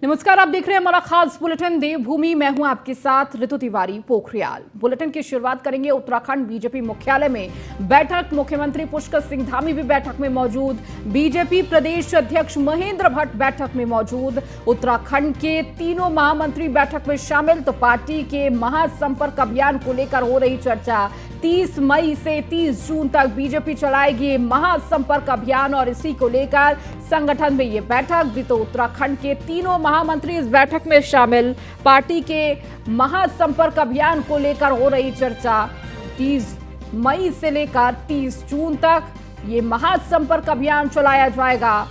नमस्कार, आप देख रहे हैं हमारा खास बुलेटिन देवभूमि। मैं हूं आपके साथ ऋतु तिवारी पोखरियाल। बुलेटिन की शुरुआत करेंगे उत्तराखंड बीजेपी मुख्यालय में बैठक। मुख्यमंत्री पुष्कर सिंह धामी भी बैठक में मौजूद। बीजेपी प्रदेश अध्यक्ष महेंद्र भट्ट बैठक में मौजूद। उत्तराखंड के तीनों महामंत्री बैठक में शामिल। तो पार्टी के महासंपर्क अभियान को लेकर हो रही चर्चा। 30 मई से 30 जून तक बीजेपी चलाएगी महासंपर्क अभियान और इसी को लेकर संगठन में ये बैठक भी। तो उत्तराखंड के तीनों महामंत्री इस बैठक में शामिल। पार्टी के महासंपर्क अभियान को लेकर हो रही चर्चा। 30 मई से लेकर 30 जून तक ये महासंपर्क अभियान चलाया जाएगा।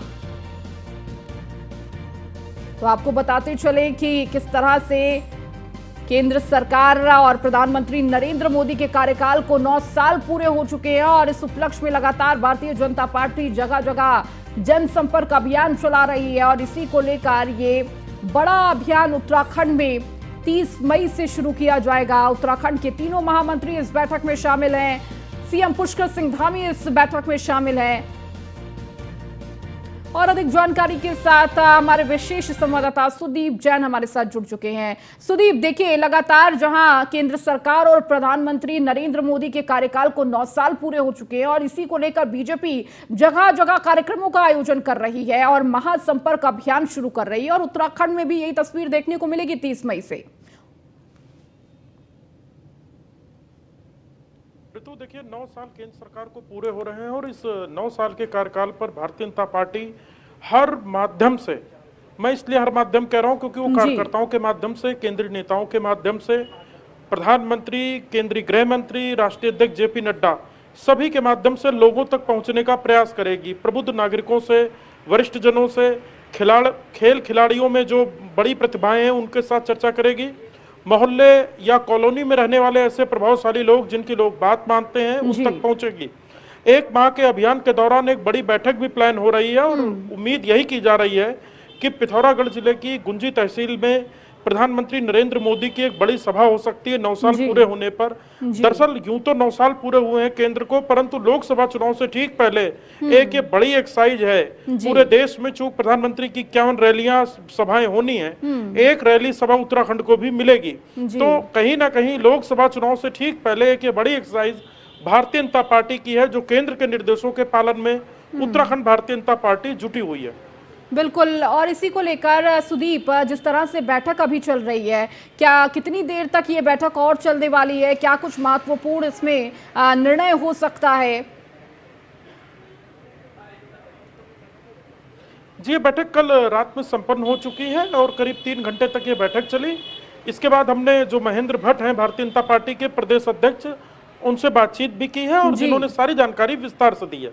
तो आपको बताते चले कि किस तरह से केंद्र सरकार और प्रधानमंत्री नरेंद्र मोदी के कार्यकाल को 9 साल पूरे हो चुके हैं और इस उपलक्ष्य में लगातार भारतीय जनता पार्टी जगह जगह जनसंपर्क अभियान चला रही है और इसी को लेकर ये बड़ा अभियान उत्तराखंड में 30 मई से शुरू किया जाएगा। उत्तराखंड के तीनों महामंत्री इस बैठक में शामिल हैं। सीएम पुष्कर सिंह धामी इस बैठक में शामिल हैं। और अधिक जानकारी के साथ हमारे विशेष संवाददाता सुदीप जैन हमारे साथ जुड़ चुके हैं। सुदीप, देखिए, लगातार जहां केंद्र सरकार और प्रधानमंत्री नरेंद्र मोदी के कार्यकाल को 9 साल पूरे हो चुके हैं और इसी को लेकर बीजेपी जगह जगह कार्यक्रमों का आयोजन कर रही है और महासंपर्क अभियान शुरू कर रही है और उत्तराखंड में भी यही तस्वीर देखने को मिलेगी 30 मई से। तो देखिए, 9 साल केंद्र सरकार को पूरे हो रहे हैं और इस 9 साल के कार्यकाल पर भारतीय जनता पार्टी हर माध्यम से, मैं इसलिए हर माध्यम कह रहा हूं क्योंकि वो कार्यकर्ताओं के माध्यम से, केंद्रीय नेताओं के माध्यम से, प्रधानमंत्री, केंद्रीय गृह मंत्री, राष्ट्रीय अध्यक्ष जेपी नड्डा, सभी के माध्यम से लोगों तक पहुंचने का प्रयास करेगी। प्रबुद्ध नागरिकों से, वरिष्ठ जनों से, खेल खिलाड़ियों में जो बड़ी प्रतिभाएं हैं उनके साथ चर्चा करेगी। मोहल्ले या कॉलोनी में रहने वाले ऐसे प्रभावशाली लोग जिनकी लोग बात मानते हैं उस तक पहुंचेगी। एक माह के अभियान के दौरान एक बड़ी बैठक भी प्लान हो रही है और उम्मीद यही की जा रही है कि पिथौरागढ़ जिले की गुंजी तहसील में प्रधानमंत्री नरेंद्र मोदी की एक बड़ी सभा हो सकती है 9 साल पूरे होने पर। दरअसल यूं तो 9 साल पूरे हुए हैं केंद्र को, परंतु लोकसभा चुनाव से ठीक पहले एक ये बड़ी एक्सरसाइज है पूरे देश में। चूंकि प्रधानमंत्री की 51 रैलियां सभाएं होनी है, एक रैली सभा उत्तराखंड को भी मिलेगी। तो कहीं ना कहीं लोकसभा चुनाव से ठीक पहले एक ये बड़ी एक्सरसाइज भारतीय जनता पार्टी की है, जो केंद्र के निर्देशों के पालन में उत्तराखंड भारतीय जनता पार्टी जुटी हुई है। बिल्कुल। और इसी को लेकर सुदीप, जिस तरह से बैठक अभी चल रही है, क्या कितनी देर तक ये बैठक और चलने वाली है? क्या कुछ महत्वपूर्ण इसमें निर्णय हो सकता है? जी, ये बैठक कल रात में संपन्न हो चुकी है और करीब 3 घंटे तक ये बैठक चली। इसके बाद हमने जो महेंद्र भट्ट हैं भारतीय जनता पार्टी के प्रदेश अध्यक्ष, उनसे बातचीत भी की है और जिन्होंने सारी जानकारी विस्तार से दी है।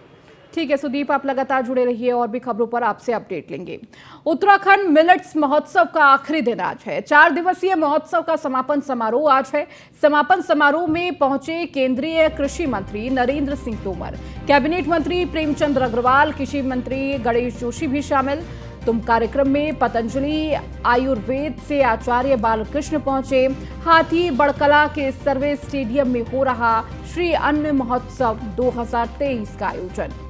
ठीक है सुदीप, आप लगातार जुड़े रहिए और भी खबरों पर आपसे अपडेट लेंगे। उत्तराखंड मिलेट्स महोत्सव का आखिरी दिन आज है। 4 दिवसीय महोत्सव का समापन समारोह आज है। समापन समारोह में पहुंचे केंद्रीय कृषि मंत्री नरेंद्र सिंह तोमर, कैबिनेट मंत्री प्रेमचंद अग्रवाल, कृषि मंत्री गणेश जोशी भी शामिल। तुम कार्यक्रम में पतंजलि आयुर्वेद से आचार्य बालकृष्ण पहुंचे। हाथी बड़कला के सर्वे स्टेडियम में हो रहा श्री अन्न महोत्सव 2023 का आयोजन।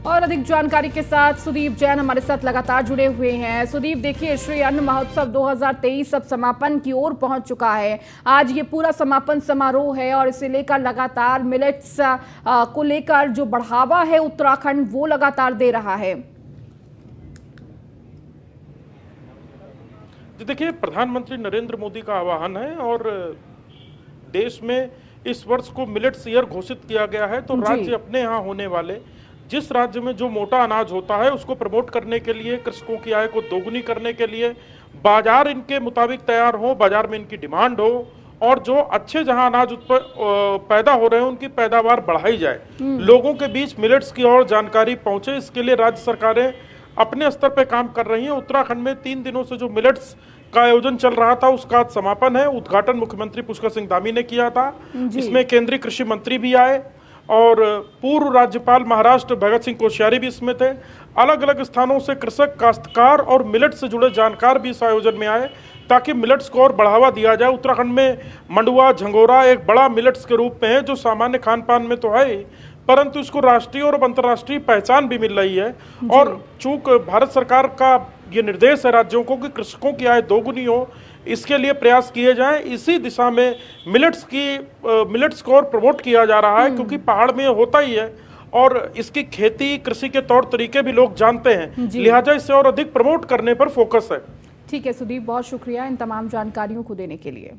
और अधिक जानकारी के साथ सुदीप जैन हमारे साथ लगातार जुड़े हुए हैं। सुदीप, देखिए, श्री अन्न महोत्सव 2023 अब समापन की ओर पहुंच चुका है। आज ये पूरा समापन समारोह है और इसे लेकर लगातार मिलेट्स को लेकर जो बढ़ावा है उत्तराखंड वो लगातार दे रहा है। जी देखिए, प्रधानमंत्री नरेंद्र मोदी का आह्वान है और देश में इस वर्ष को मिलेट्स ईयर घोषित किया गया है। तो राज्य अपने यहाँ होने वाले, जिस राज्य में जो मोटा अनाज होता है उसको प्रमोट करने के लिए, कृषकों की आय को दोगुनी करने के लिए, बाजार इनके मुताबिक तैयार हो, बाजार में इनकी डिमांड हो और जो अच्छे जहां अनाज पैदा हो रहे हैं उनकी पैदावार बढ़ाई जाए, लोगों के बीच मिलेट्स की और जानकारी पहुंचे, इसके लिए राज्य सरकारें अपने स्तर पर काम कर रही हैं। उत्तराखंड में 3 दिनों से जो मिलेट्स का आयोजन चल रहा था उसका आज समापन है। उद्घाटन मुख्यमंत्री पुष्कर सिंह धामी ने किया था। इसमें केंद्रीय कृषि मंत्री भी आए और पूर्व राज्यपाल महाराष्ट्र भगत सिंह कोश्यारी भी इसमें थे। अलग अलग स्थानों से कृषक, काश्तकार और मिलेट से जुड़े जानकार भी इस आयोजन में आए ताकि मिलेट्स को और बढ़ावा दिया जाए। उत्तराखंड में मंडुआ, झंगोरा एक बड़ा मिलेट्स के रूप में है जो सामान्य खान पान में तो है, परंतु इसको राष्ट्रीय और अंतर्राष्ट्रीय पहचान भी मिल रही है। और चूंकि भारत सरकार का ये निर्देश है राज्यों को कि कृषकों की आय दोगुनी हो, इसके लिए प्रयास किए जाएं। इसी दिशा में मिलेट्स को और प्रमोट किया जा रहा है, क्योंकि पहाड़ में होता ही है और इसकी खेती कृषि के तौर तरीके भी लोग जानते हैं, लिहाजा इसे और अधिक प्रमोट करने पर फोकस है। ठीक है सुदीप, बहुत शुक्रिया इन तमाम जानकारियों को देने के लिए।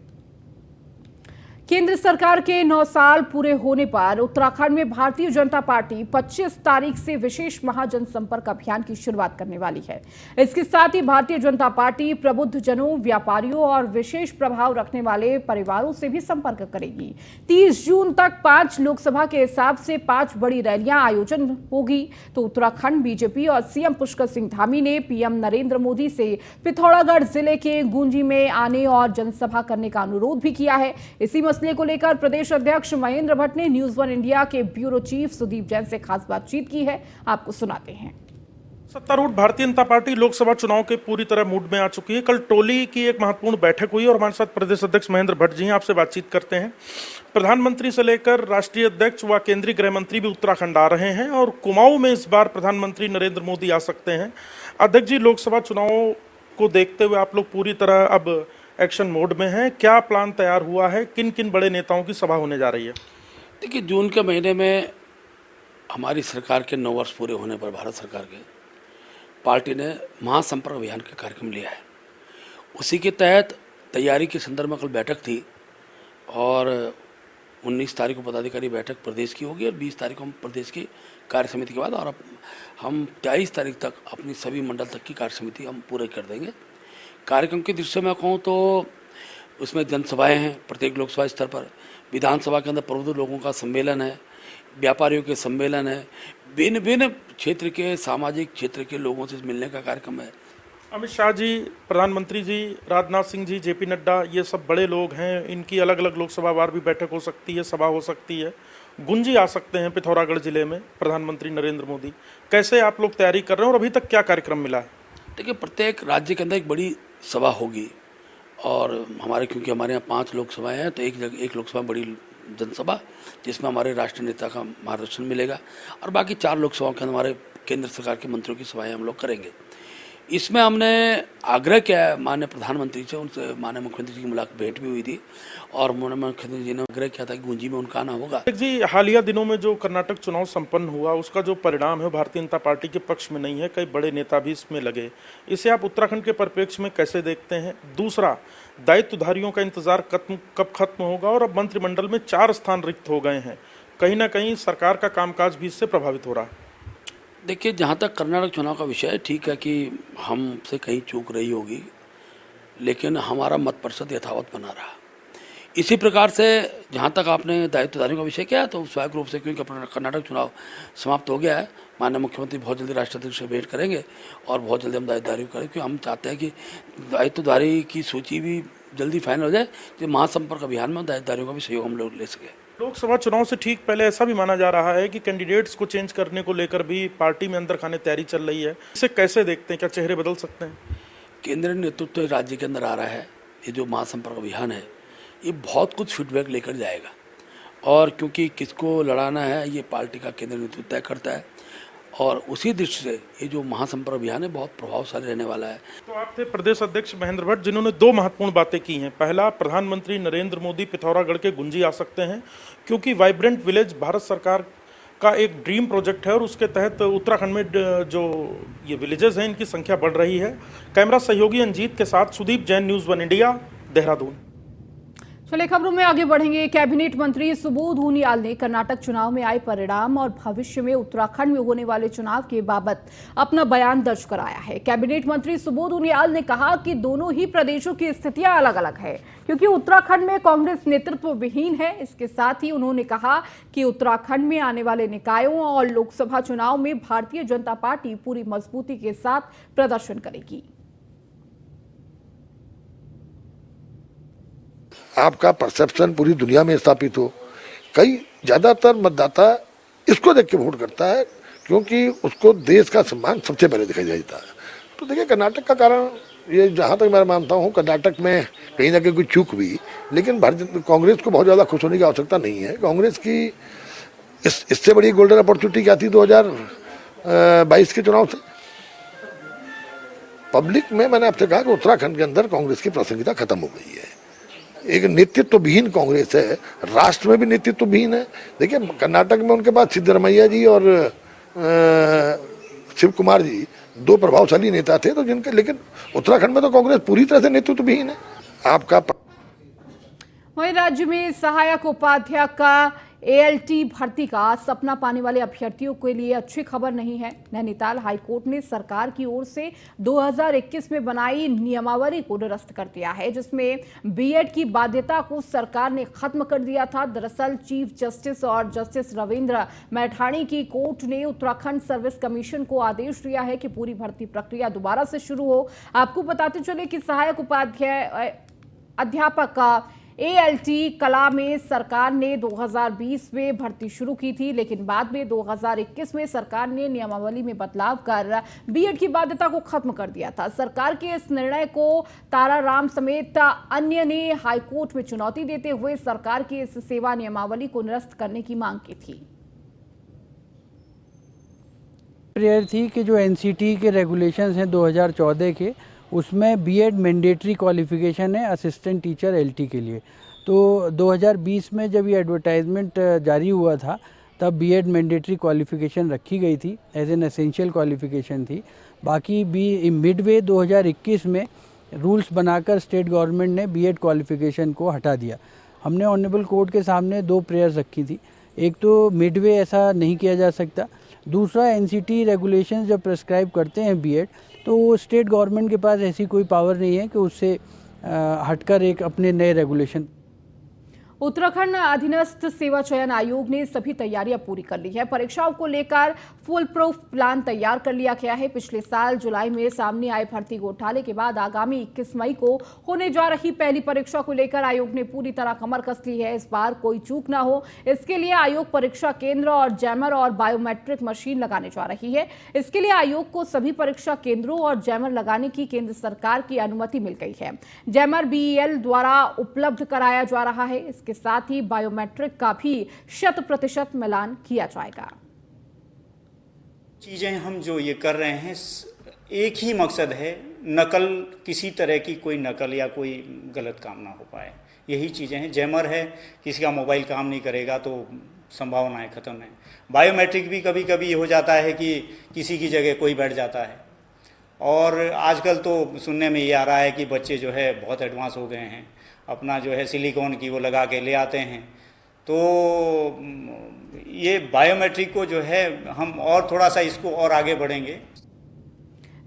केंद्र सरकार के 9 साल पूरे होने पर उत्तराखंड में भारतीय जनता पार्टी 25 तारीख से विशेष महाजनसंपर्क अभियान की शुरुआत करने वाली है। इसके साथ ही भारतीय जनता पार्टी प्रबुद्ध जनों, व्यापारियों और विशेष प्रभाव रखने वाले परिवारों से भी संपर्क करेगी। 30 जून तक 5 लोकसभा के हिसाब से 5 बड़ी रैलियां आयोजन होगी। तो उत्तराखंड बीजेपी और सीएम पुष्कर सिंह धामी ने पीएम नरेंद्र मोदी से पिथौरागढ़ जिले के गुंजी में आने और जनसभा करने का अनुरोध भी किया है। इसी मसले को लेकर प्रदेश अध्यक्ष महेंद्र भट्ट ने न्यूज 1 इंडिया के ब्यूरो चीफ सुदीप जैन से खास बातचीत की है, आपको सुनाते हैं। सत्तारूढ़ भारतीय जनता पार्टी लोकसभा चुनाव के पूरी तरह मूड में आ चुकी है। कल टोली की एक महत्वपूर्ण बैठक हुई और हमारे साथ प्रदेश अध्यक्ष महेंद्र भट्ट जी हैं, आपसे बातचीत करते हैं। प्रधानमंत्री से लेकर राष्ट्रीय अध्यक्ष व केंद्रीय गृह मंत्री भी उत्तराखंड आ रहे हैं और कुमाऊं में इस बार प्रधानमंत्री नरेंद्र मोदी आ सकते हैं। अध्यक्ष जी, लोकसभा चुनाव को देखते हुए आप लोग पूरी तरह अब एक्शन मोड में हैं, क्या प्लान तैयार हुआ है, किन किन बड़े नेताओं की सभा होने जा रही है? देखिए, जून के महीने में हमारी सरकार के 9 वर्ष पूरे होने पर भारत सरकार के पार्टी ने महासंपर्क अभियान का कार्यक्रम लिया है। उसी के तहत तैयारी के संदर्भ में कल बैठक थी और 19 तारीख को पदाधिकारी बैठक प्रदेश की होगी और 20 तारीख को हम प्रदेश की कार्य समिति के बाद और हम 23 तारीख तक अपनी सभी मंडल तक की कार्य समिति हम पूरे कर देंगे। कार्यक्रम की दृष्टि में कहूँ तो उसमें जनसभाएं हैं प्रत्येक लोकसभा स्तर पर, विधानसभा के अंदर प्रबुद्ध लोगों का सम्मेलन है, व्यापारियों के सम्मेलन है, भिन्न भिन्न क्षेत्र के सामाजिक क्षेत्र के लोगों से मिलने का कार्यक्रम है। अमित शाह जी, प्रधानमंत्री जी, राजनाथ सिंह जी, जेपी नड्डा, ये सब बड़े लोग हैं, इनकी अलग अलग लोकसभा वार भी बैठक हो सकती है, सभा हो सकती है। गुंजी आ सकते हैं पिथौरागढ़ जिले में प्रधानमंत्री नरेंद्र मोदी, कैसे आप लोग तैयारी कर रहे हैं और अभी तक क्या कार्यक्रम मिला है? देखिए, प्रत्येक राज्य के अंदर एक बड़ी सभा होगी और क्योंकि हमारे यहाँ 5 लोकसभाएं हैं तो एक लोकसभा बड़ी जनसभा जिसमें हमारे राष्ट्रीय नेता का मार्गदर्शन मिलेगा और बाकी 4 लोकसभाओं के अंदर हमारे केंद्र सरकार के मंत्रियों की सभाएं हम लोग करेंगे। इसमें हमने आग्रह किया है माननीय प्रधानमंत्री से, उनसे माननीय मुख्यमंत्री जी की मुलाकात भेंट भी हुई थी और माननीय मुख्यमंत्री जी ने आग्रह किया था कि गुंजी में उनका आना होगा। जी, हालिया दिनों में जो कर्नाटक चुनाव संपन्न हुआ उसका जो परिणाम है भारतीय जनता पार्टी के पक्ष में नहीं है, कई बड़े नेता भी इसमें लगे, इसे आप उत्तराखंड के परिप्रेक्ष्य में कैसे देखते हैं? दूसरा, दायित्वधारियों का इंतजार कब खत्म होगा और अब मंत्रिमंडल में 4 स्थान रिक्त हो गए हैं, कहीं ना कहीं सरकार का कामकाज भी इससे प्रभावित हो रहा है। देखिए, जहाँ तक कर्नाटक चुनाव का विषय है, ठीक है कि हमसे कहीं चूक रही होगी, लेकिन हमारा मत परिषद यथावत बना रहा। इसी प्रकार से जहाँ तक आपने दायित्वधारियों का विषय किया तो स्वाभाविक रूप से क्योंकि अपना कर्नाटक चुनाव समाप्त हो गया है, माननीय मुख्यमंत्री बहुत जल्दी राष्ट्राध्यक्ष से भेंट करेंगे और बहुत जल्दी हम दायित्वधारी करेंगे, क्योंकि हम चाहते हैं कि दायित्वधारी की सूची भी जल्दी फाइनल हो जाए, जो महासंपर्क अभियान में दायित्वधारियों का भी सहयोग हम लोग ले सकें। लोकसभा चुनाव से ठीक पहले ऐसा भी माना जा रहा है कि कैंडिडेट्स को चेंज करने को लेकर भी पार्टी में अंदर खाने तैयारी चल रही है, इसे कैसे देखते हैं, क्या चेहरे बदल सकते हैं? केंद्रीय नेतृत्व राज्य के अंदर आ रहा है, ये जो महासंपर्क अभियान है ये बहुत कुछ फीडबैक लेकर जाएगा और क्योंकि किसको लड़ाना है ये पार्टी का केंद्रीय नेतृत्व तय करता है और उसी दृष्टि से ये जो महासंपर्क अभियान है बहुत प्रभावशाली रहने वाला है। तो आप थे प्रदेश अध्यक्ष महेंद्र भट्ट, जिन्होंने 2 महत्वपूर्ण बातें की हैं। पहला, प्रधानमंत्री नरेंद्र मोदी पिथौरागढ़ के गुंजी आ सकते हैं क्योंकि वाइब्रेंट विलेज भारत सरकार का एक ड्रीम प्रोजेक्ट है और उसके तहत उत्तराखंड में जो ये विलेजेस हैं इनकी संख्या बढ़ रही है। कैमरा सहयोगी अंजीत के साथ सुदीप जैन, न्यूज़ 1 इंडिया, देहरादून। चलिए खबरों में आगे बढ़ेंगे। कैबिनेट मंत्री सुबोध उनियाल ने कर्नाटक चुनाव में आए परिणाम और भविष्य में उत्तराखंड में होने वाले चुनाव के बाबत अपना बयान दर्ज कराया है। कैबिनेट मंत्री सुबोध उनियाल ने कहा कि दोनों ही प्रदेशों की स्थितियां अलग अलग है क्योंकि उत्तराखंड में कांग्रेस नेतृत्व विहीन है। इसके साथ ही उन्होंने कहा कि उत्तराखंड में आने वाले निकायों और लोकसभा चुनाव में भारतीय जनता पार्टी पूरी मजबूती के साथ प्रदर्शन करेगी। आपका परसेप्शन पूरी दुनिया में स्थापित हो, कई ज्यादातर मतदाता इसको देख के वोट करता है क्योंकि उसको देश का सम्मान सबसे पहले दिखाई देता है। तो देखिए, कर्नाटक का कारण ये जहाँ तक मैं मानता हूँ कर्नाटक में कहीं ना कहीं कोई चूक हुई, लेकिन कांग्रेस को बहुत ज़्यादा खुश होने की आवश्यकता नहीं है। कांग्रेस की इससे बड़ी गोल्डन अपॉर्चुनिटी क्या थी 2022 के चुनाव से? पब्लिक में मैंने आपसे कहा कि उत्तराखंड के अंदर कांग्रेस की प्रासंगिकता खत्म हो गई है। एक नेतृत्व विहीन कांग्रेस है, राष्ट्र में भी नेतृत्व विहीन है। देखिए कर्नाटक में उनके पास सिद्धरमैया जी और शिव कुमार जी दो प्रभावशाली नेता थे, तो जिनके, लेकिन उत्तराखंड में तो कांग्रेस पूरी तरह से नेतृत्व विहीन है। आपका वहीं राज्य में सहायक उपाध्याय का एएलटी भर्ती का सपना पाने वाले अभ्यर्थियों के लिए अच्छी खबर नहीं है। नैनीताल हाईकोर्ट ने सरकार की ओर से 2021 में बनाई नियमावली को निरस्त कर दिया है, जिसमें बीएड की बाध्यता को सरकार ने खत्म कर दिया था। दरअसल चीफ जस्टिस और जस्टिस रविंद्र मैठाणी की कोर्ट ने उत्तराखंड सर्विस कमीशन को आदेश दिया है कि पूरी भर्ती प्रक्रिया दोबारा से शुरू हो। आपको बताते चले कि सहायक उपाध्याय अध्यापक का एएलटी कला में सरकार ने 2020 में भर्ती शुरू की थी, लेकिन बाद में 2021 में सरकार ने नियमावली में बदलाव कर बीएड की बाध्यता को खत्म कर दिया था। सरकार के इस निर्णय को ताराराम समेत अन्य ने हाईकोर्ट में चुनौती देते हुए सरकार की इस सेवा नियमावली को निरस्त करने की मांग की थी। प्रेयर थी कि जो एनसीटी के रेगुलेशंस हैं 2014 के, उसमें बीएड मैंडेटरी क्वालिफिकेशन है असिस्टेंट टीचर एलटी के लिए। तो 2020 में जब ये एडवर्टाइजमेंट जारी हुआ था तब बीएड मैंडेटरी क्वालिफिकेशन रखी गई थी, एज एन एसेंशियल क्वालिफिकेशन थी। बाकी मिडवे 2021 में रूल्स बनाकर स्टेट गवर्नमेंट ने बीएड क्वालिफिकेशन को हटा दिया। हमने ऑनरेबल कोर्ट के सामने दो प्रेयर्स रखी थी। एक तो मिडवे ऐसा नहीं किया जा सकता, दूसरा एनसीटी रेगुलेशंस जब प्रेस्क्राइब करते हैं बीएड, तो स्टेट गवर्नमेंट के पास ऐसी कोई पावर नहीं है कि उससे हटकर एक अपने नए रेगुलेशन। उत्तराखंड अधीनस्थ सेवा चयन आयोग ने सभी तैयारियां पूरी कर ली है। परीक्षाओं को लेकर फुल प्रूफ प्लान तैयार कर लिया गया है। पिछले साल जुलाई में सामने आए भर्ती घोटाले के बाद आगामी 21 मई को होने जा रही पहली परीक्षा को लेकर आयोग ने पूरी तरह कमर कस ली है। इस बार कोई चूक ना हो, इसके लिए आयोग परीक्षा केंद्र और जैमर और बायोमेट्रिक मशीन लगाने जा रही है। इसके लिए आयोग को सभी परीक्षा केंद्रों और जैमर लगाने की केंद्र सरकार की अनुमति मिल गई है। जैमर बीईएल द्वारा उपलब्ध कराया जा रहा है। के साथ ही बायोमेट्रिक का भी 100% मिलान किया जाएगा। चीजें हम जो ये कर रहे हैं, एक ही मकसद है, नकल, किसी तरह की कोई नकल या कोई गलत काम ना हो पाए, यही चीजें हैं। जैमर है, किसी का मोबाइल काम नहीं करेगा तो संभावनाएं खत्म है। बायोमेट्रिक भी कभी कभी हो जाता है कि किसी की जगह कोई बैठ जाता है, और आजकल तो सुनने में ये आ रहा है कि बच्चे जो है बहुत एडवांस हो गए हैं, अपना जो है सिलिकॉन की वो लगा के ले आते हैं। तो ये बायोमेट्रिक को जो है हम और थोड़ा सा इसको और आगे बढ़ेंगे।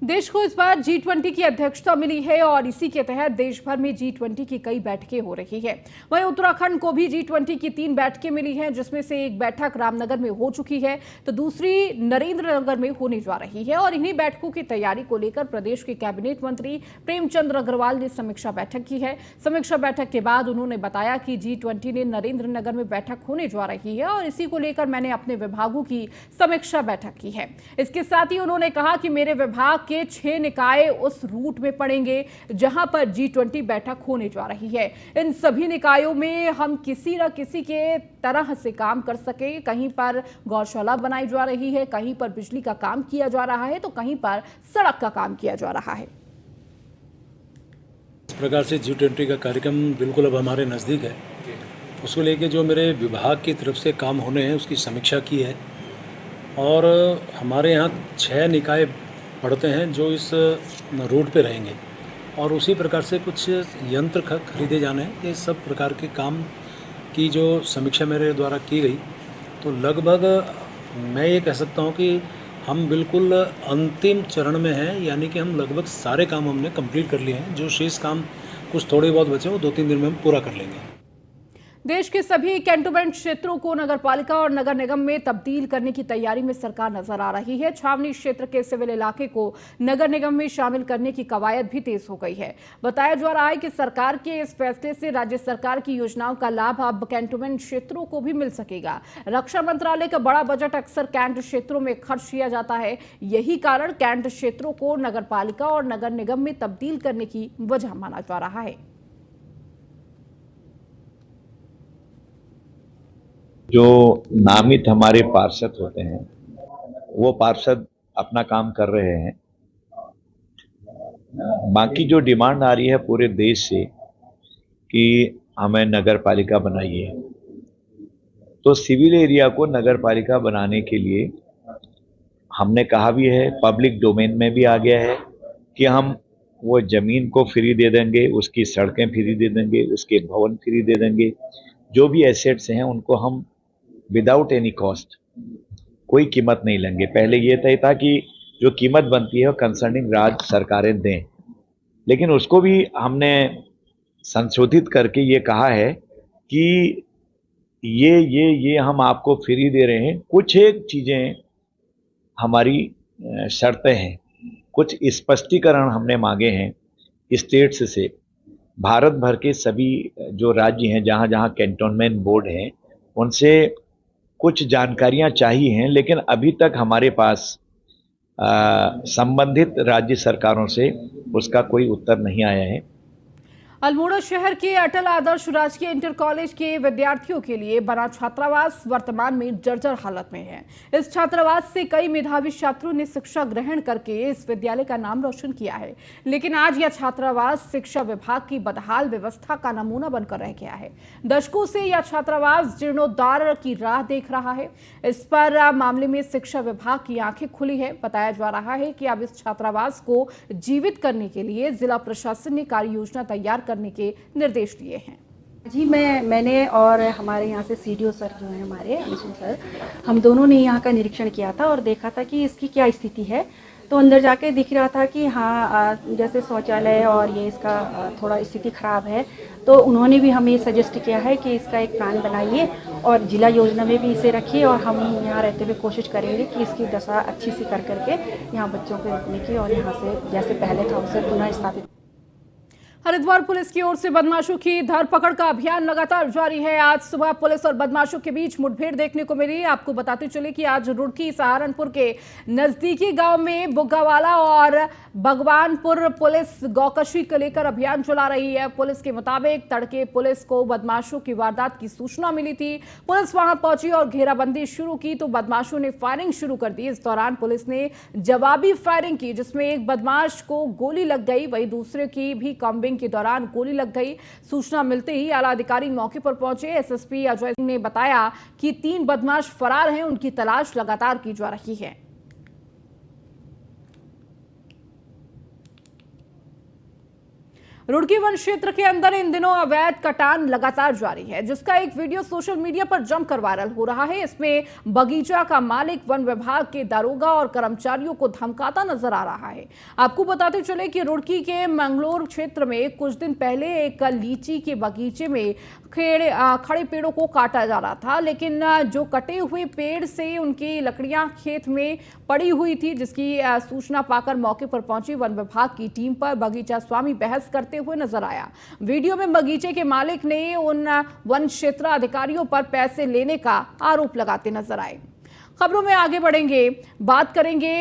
देश को इस बार G20 की अध्यक्षता मिली है और इसी के तहत देश भर में G20 की कई बैठकें हो रही है। वहीं उत्तराखंड को भी G20 की 3 बैठकें मिली हैं, जिसमें से एक बैठक रामनगर में हो चुकी है तो दूसरी नरेंद्रनगर में होने जा रही है। और इन्हीं बैठकों की तैयारी को लेकर प्रदेश के कैबिनेट मंत्री प्रेमचंद अग्रवाल ने समीक्षा बैठक की है। समीक्षा बैठक के बाद उन्होंने बताया कि G20 ने नरेंद्रनगर में बैठक होने जा रही है और इसी को लेकर मैंने अपने विभागों की समीक्षा बैठक की है। इसके साथ ही उन्होंने कहा कि मेरे विभाग के 6 निकाय उस रूट में पड़ेंगे जहां पर G20 बैठक होने जा रही है। इन सभी निकायों में हम किसी न किसी के तरह से काम कर सके। कहीं पर गौशाला बनाई जा रही है, कहीं पर बिजली का काम किया जा रहा है, तो कहीं पर सड़क का काम किया जा रहा है। इस प्रकार से G20 का कार्यक्रम बिल्कुल अब हमारे नज़दीक है। उसको लेके जो मेरे विभाग की तरफ से काम होने हैं उसकी समीक्षा की है, और हमारे यहाँ 6 निकाय पढ़ते हैं जो इस रोड पे रहेंगे, और उसी प्रकार से कुछ यंत्र खरीदे जाने हैं। ये सब प्रकार के काम की जो समीक्षा मेरे द्वारा की गई, तो लगभग मैं ये कह सकता हूँ कि हम बिल्कुल अंतिम चरण में हैं, यानी कि हम लगभग सारे काम हमने कंप्लीट कर लिए हैं। जो शेष काम कुछ थोड़े बहुत बचे वो 2-3 दिन में हम पूरा कर लेंगे। देश के सभी कैंटोनमेंट क्षेत्रों को नगरपालिका और नगर निगम में तब्दील करने की तैयारी में सरकार नजर आ रही है। छावनी क्षेत्र के सिविल इलाके को नगर निगम में शामिल करने की कवायद भी तेज हो गई है। बताया जा रहा है कि सरकार के इस फैसले से राज्य सरकार की योजनाओं का लाभ अब कैंटोनमेंट क्षेत्रों को भी मिल सकेगा। रक्षा मंत्रालय का बड़ा बजट अक्सर कैंट क्षेत्रों में खर्च किया जाता है। यही कारण कैंट क्षेत्रों को नगरपालिका और नगर निगम में तब्दील करने की वजह माना जा रहा है। जो नामित हमारे पार्षद होते हैं वो पार्षद अपना काम कर रहे हैं। बाकी जो डिमांड आ रही है पूरे देश से कि हमें नगर पालिका बनाइए, तो सिविल एरिया को नगर पालिका बनाने के लिए हमने कहा भी है, पब्लिक डोमेन में भी आ गया है कि हम वो ज़मीन को फ्री दे देंगे, उसकी सड़कें फ्री दे देंगे, उसके भवन फ्री दे देंगे, जो भी एसेट्स हैं उनको हम विदाउट एनी कॉस्ट, कोई कीमत नहीं लेंगे। पहले ये तय था कि जो कीमत बनती है वो कंसर्निंग राज्य सरकारें दें, लेकिन उसको भी हमने संशोधित करके ये कहा है कि ये हम आपको फ्री दे रहे हैं। कुछ एक चीज़ें हमारी शर्तें हैं, कुछ स्पष्टीकरण हमने मांगे हैं स्टेट्स से। भारत भर के सभी जो राज्य हैं जहाँ जहाँ कैंटोनमेंट बोर्ड हैं उनसे कुछ जानकारियाँ चाहिए हैं, लेकिन अभी तक हमारे पास संबंधित राज्य सरकारों से उसका कोई उत्तर नहीं आया है। अल्मोड़ा शहर के अटल आदर्श राजकीय इंटर कॉलेज के विद्यार्थियों के लिए बना छात्रावास वर्तमान में जर्जर हालत में है। इस छात्रावास से कई मेधावी छात्रों ने शिक्षा ग्रहण करके इस विद्यालय का नाम रोशन किया है, लेकिन आज यह छात्रावास शिक्षा विभाग की बदहाल व्यवस्था का नमूना बनकर रह गया है। दशकों से यह छात्रावास जीर्णोद्धार की राह देख रहा है। इस पर मामले में शिक्षा विभाग की आंखें खुली है। बताया जा रहा है कि अब इस छात्रावास को जीवित करने के लिए जिला प्रशासन ने कार्य योजना तैयार करने के निर्देश दिए हैं। जी मैंने और हमारे यहाँ से सीडीओ सर जो हैं हमारे अंशुल सर, हम दोनों ने यहाँ का निरीक्षण किया था और देखा था कि इसकी क्या स्थिति है। तो अंदर जाके दिख रहा था कि हाँ जैसे शौचालय और ये इसका थोड़ा स्थिति ख़राब है। तो उन्होंने भी हमें सजेस्ट किया है कि इसका एक प्लान बनाइए और जिला योजना में भी इसे रखिए और हम यहाँ रहते हुए कोशिश करेंगे कि इसकी दशा अच्छी सी कर करके यहाँ बच्चों को रखने की और यहाँ से जैसे पहले था उसे पुनः स्थापित। हरिद्वार पुलिस की ओर से बदमाशों की धरपकड़ का अभियान लगातार जारी है। आज सुबह पुलिस और बदमाशों के बीच मुठभेड़ देखने को मिली। आपको बताते चले कि आज रुड़की सहारनपुर के नजदीकी गांव में बुग्गावाला और भगवानपुर पुलिस गौकशी को लेकर अभियान चला रही है। पुलिस के मुताबिक तड़के पुलिस को बदमाशों की वारदात की सूचना मिली थी। पुलिस वहां पहुंची और घेराबंदी शुरू की तो बदमाशों ने फायरिंग शुरू कर दी। इस दौरान पुलिस ने जवाबी फायरिंग की, जिसमें एक बदमाश को गोली लग गई, वहीं दूसरे की भी कॉम्बिंग के दौरान गोली लग गई। सूचना मिलते ही आला अधिकारी मौके पर पहुंचे। एसएसपी अजय सिंह ने बताया कि 3 बदमाश फरार हैं, उनकी तलाश लगातार की जा रही है। रुड़की वन क्षेत्र के अंदर इन दिनों अवैध कटान लगातार जारी है, जिसका एक वीडियो सोशल मीडिया पर जमकर वायरल हो रहा है। इसमें बगीचा का मालिक वन विभाग के दारोगा और कर्मचारियों को धमकाता नजर आ रहा है। आपको बताते चले कि रुड़की के मंगलोर क्षेत्र में कुछ दिन पहले एक लीची के बगीचे में खड़े पेड़ों को काटा जा रहा था, लेकिन जो कटे हुए पेड़ से उनकी लकड़ियां खेत में पड़ी हुई थी, जिसकी सूचना पाकर मौके पर पहुंची वन विभाग की टीम पर बगीचा स्वामी बहस करते हुए नजर आया। वीडियो में बगीचे के मालिक ने उन वन क्षेत्र अधिकारियों पर पैसे लेने का आरोप लगाते नजर आए। खबरों में आगे बढ़ेंगे, बात करेंगे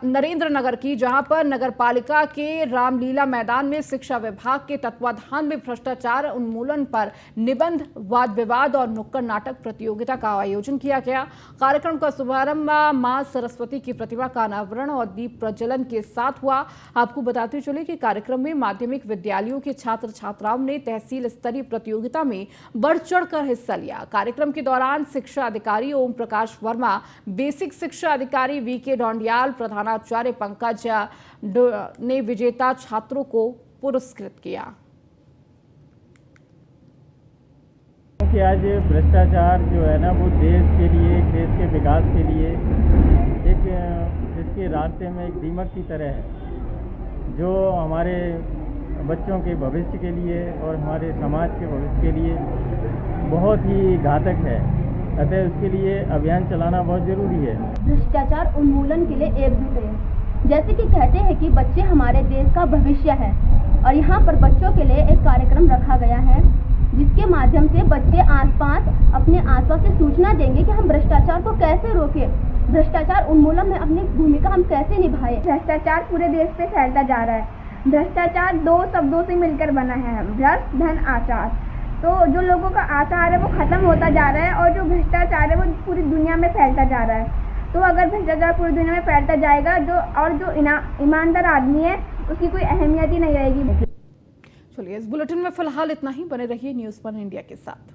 नरेंद्र नगर की, जहां पर नगर पालिका के रामलीला मैदान में शिक्षा विभाग के तत्वाधान में भ्रष्टाचार उन्मूलन पर निबंध, वाद विवाद और नुक्कड़ नाटक प्रतियोगिता का आयोजन किया गया। कार्यक्रम का शुभारंभ मां सरस्वती की प्रतिमा का अनावरण और दीप प्रज्वलन के साथ हुआ। आपको बताते चले कि कार्यक्रम में माध्यमिक विद्यालयों के छात्र छात्राओं ने तहसील स्तरीय प्रतियोगिता में बढ़ चढ़कर हिस्सा लिया। कार्यक्रम के दौरान शिक्षा अधिकारी ओम प्रकाश वर्मा, बेसिक शिक्षा अधिकारी वीके डोंडियाल, प्रधानाचार्य पंकज ने विजेता छात्रों को पुरस्कृत किया। कि आज भ्रष्टाचार जो है ना वो देश के लिए, देश के विकास के लिए एक जिसके रास्ते में एक दीमक की तरह है, जो हमारे बच्चों के भविष्य के लिए और हमारे समाज के भविष्य के लिए बहुत ही घातक है। अतः उसके लिए अभियान चलाना बहुत जरूरी है। भ्रष्टाचार उन्मूलन के लिए एकजुट है। जैसे कि कहते हैं कि बच्चे हमारे देश का भविष्य है और यहाँ पर बच्चों के लिए एक कार्यक्रम रखा गया है, जिसके माध्यम से बच्चे आसपास अपने आसपास से सूचना देंगे कि हम भ्रष्टाचार को कैसे रोकें, भ्रष्टाचार उन्मूलन में अपनी भूमिका हम कैसे निभाएं। भ्रष्टाचार पूरे देश पे फैलता जा रहा है। भ्रष्टाचार 2 शब्दों से मिलकर बना है, भ्रष्ट धन आचार। तो जो लोगों का आचार है वो ख़त्म होता जा रहा है और जो भ्रष्टाचार है वो पूरी दुनिया में फैलता जा रहा है। तो अगर भ्रष्टाचार पूरी दुनिया में फैलता जाएगा जो ईमानदार आदमी है उसकी कोई अहमियत ही नहीं रहेगी। चलिए, इस बुलेटिन में फिलहाल इतना ही। बने रहिए न्यूज़ 1 इंडिया के साथ।